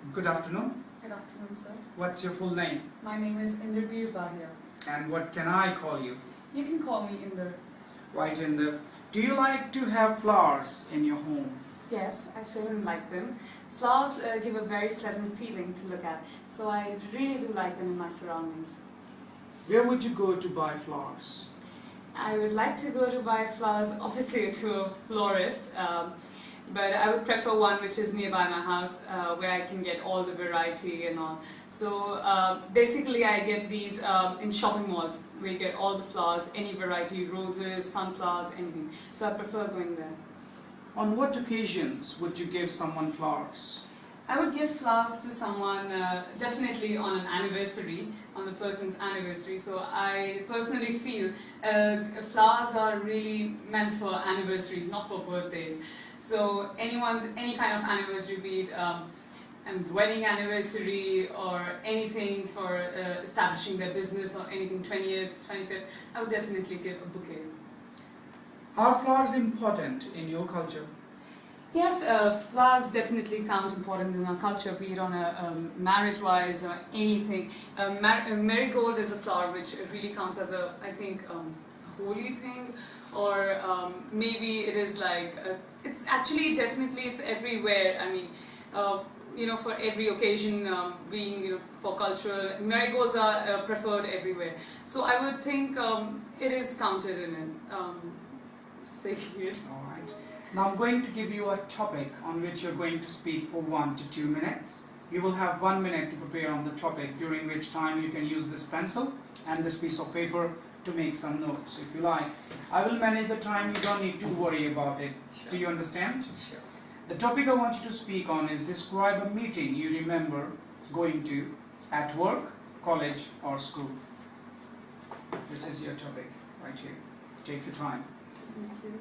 Good afternoon. Good afternoon, sir. What's your full name? My name is Inder Bahia. And what can I call you? You can call me Inder. Right, Inder. Do you like to have flowers in your home? Yes, I certainly like them. Flowers give a very pleasant feeling to look at, so I really do like them in my surroundings. Where would you go to buy flowers? I would like to go to buy flowers, obviously to a florist, but I would prefer one which is nearby my house, where I can get all the variety and all. So basically I get these in shopping malls, where you get all the flowers, any variety, roses, sunflowers, anything. So I prefer going there. On what occasions would you give someone flowers? I would give flowers to someone definitely on an anniversary, on the person's anniversary. So I personally feel flowers are really meant for anniversaries, not for birthdays. So any kind of anniversary, be it wedding anniversary or anything for establishing their business or anything, 20th, 25th, I would definitely give a bouquet. Are flowers important in your culture? Yes, flowers definitely count important in our culture, be it on a marriage-wise or anything. Marigold is a flower which really counts as a, I think, holy thing, or maybe it is like, it's actually definitely, it's everywhere. I mean, for every occasion, being, for cultural, marigolds are preferred everywhere. So I would think it is counted in it. Taking it. All right. Now I'm going to give you a topic on which you're going to speak for 1 to 2 minutes. You will have 1 minute to prepare on the topic, during which time you can use this pencil and this piece of paper to make some notes if you like. I will manage the time, you don't need to worry about it. Sure. Do you understand? Sure. The topic I want you to speak on is describe a meeting you remember going to at work, college or school. This is your topic right here. Take your time. Thank you.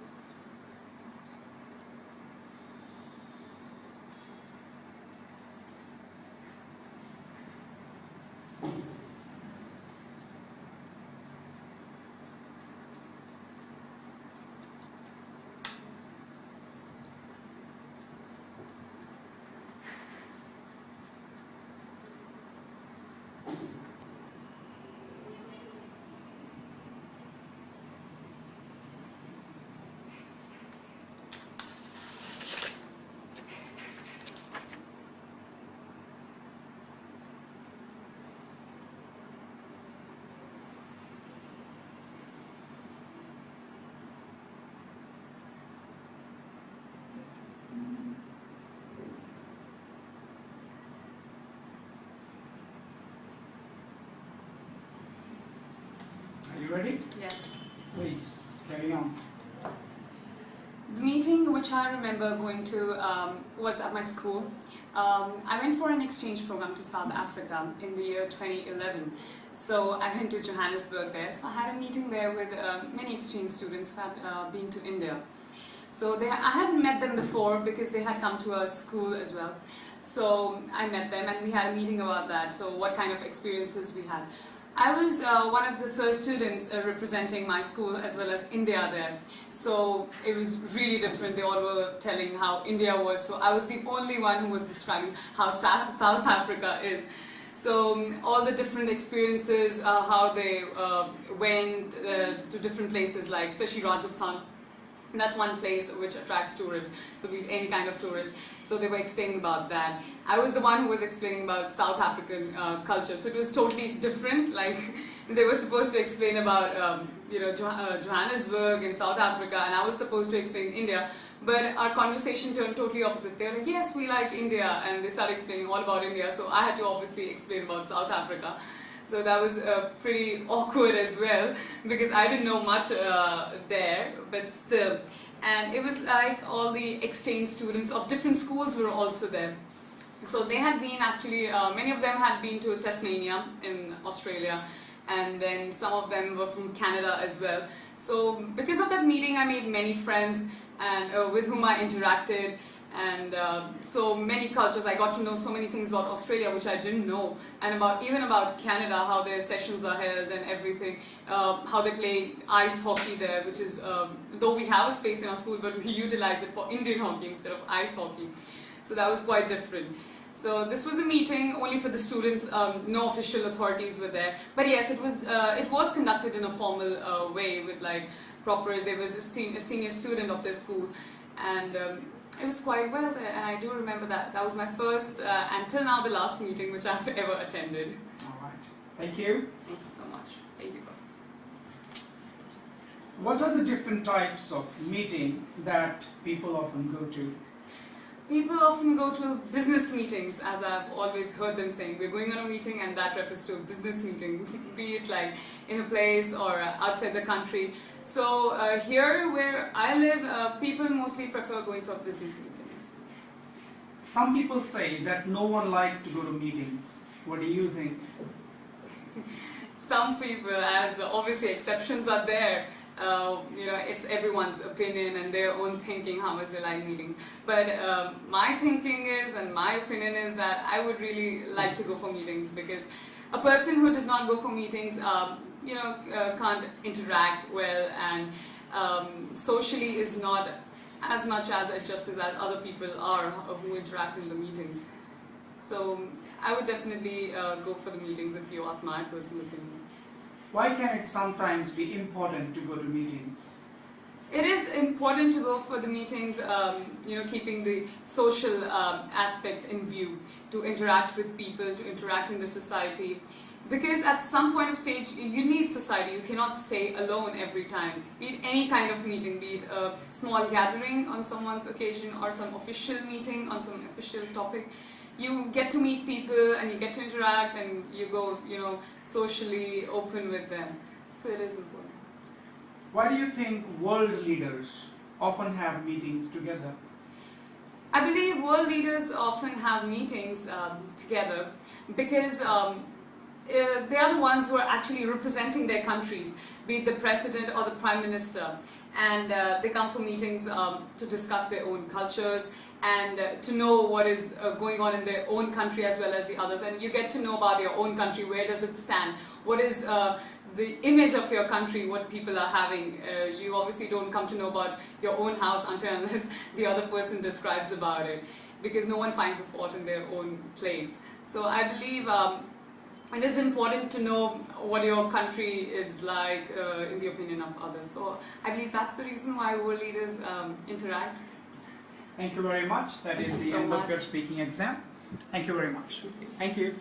Are you ready? Yes. Please, carry on. The meeting which I remember going to was at my school. I went for an exchange program to South Africa in the year 2011. So I went to Johannesburg there. So I had a meeting there with many exchange students who had been to India. So I hadn't met them before because they had come to our school as well. So I met them and we had a meeting about that. So what kind of experiences we had. I was one of the first students representing my school as well as India there. So it was really different. They all were telling how India was. So I was the only one who was describing how South Africa is. So all the different experiences, how they went to different places, like especially Rajasthan. And that's one place which attracts tourists, so be it any kind of tourist. So they were explaining about that. I was the one who was explaining about South African culture, so it was totally different. Like they were supposed to explain about Johannesburg and South Africa, and I was supposed to explain India. But our conversation turned totally opposite. They were like, yes, we like India, and they started explaining all about India. So I had to obviously explain about South Africa. So that was pretty awkward as well, because I didn't know much there, but still. And it was like all the exchange students of different schools were also there. So they had been actually, many of them had been to Tasmania in Australia, and then some of them were from Canada as well. So because of that meeting, I made many friends and with whom I interacted. And so many cultures, I got to know so many things about Australia which I didn't know, and even about Canada, how their sessions are held and everything, how they play ice hockey there, which is, though we have a space in our school, but we utilize it for Indian hockey instead of ice hockey. So that was quite different. So this was a meeting only for the students, no official authorities were there. But yes, it was conducted in a formal way with like proper, there was a senior student of the school, and it was quite well there, and I do remember that. That was my first, and till now the last meeting which I've ever attended. All right. Thank you. Thank you so much. Thank you. What are the different types of meeting that people often go to? People often go to business meetings, as I've always heard them saying. We're going on a meeting, and that refers to a business meeting, be it like in a place or outside the country. So here where I live, people mostly prefer going for business meetings. Some people say that no one likes to go to meetings. What do you think? Some people, as obviously exceptions are there, it's everyone's opinion and their own thinking how much they like meetings. But my thinking is, and my opinion is, that I would really like to go for meetings, because a person who does not go for meetings, can't interact well, and socially is not as much as adjusted as other people are who interact in the meetings. So I would definitely go for the meetings if you ask my personal opinion. Why can it sometimes be important to go to meetings? It is important to go for the meetings, keeping the social aspect in view, to interact with people, to interact in the society. Because at some point of stage, you need society. You cannot stay alone every time. Be it any kind of meeting, be it a small gathering on someone's occasion or some official meeting on some official topic. You get to meet people and you get to interact, and you go, socially open with them. So it is important. Why do you think world leaders often have meetings together? I believe world leaders often have meetings together because they are the ones who are actually representing their countries, be it the president or the prime minister. And they come for meetings to discuss their own cultures and to know what is going on in their own country as well as the others. And you get to know about your own country, where does it stand, what is the image of your country, what people are having. You obviously don't come to know about your own house unless the other person describes about it, because no one finds a fault in their own place. So I believe it is important to know what your country is like in the opinion of others. So I believe that's the reason why world leaders interact. Thank you very much. That is the end of your speaking exam. Thank you very much. Thank you.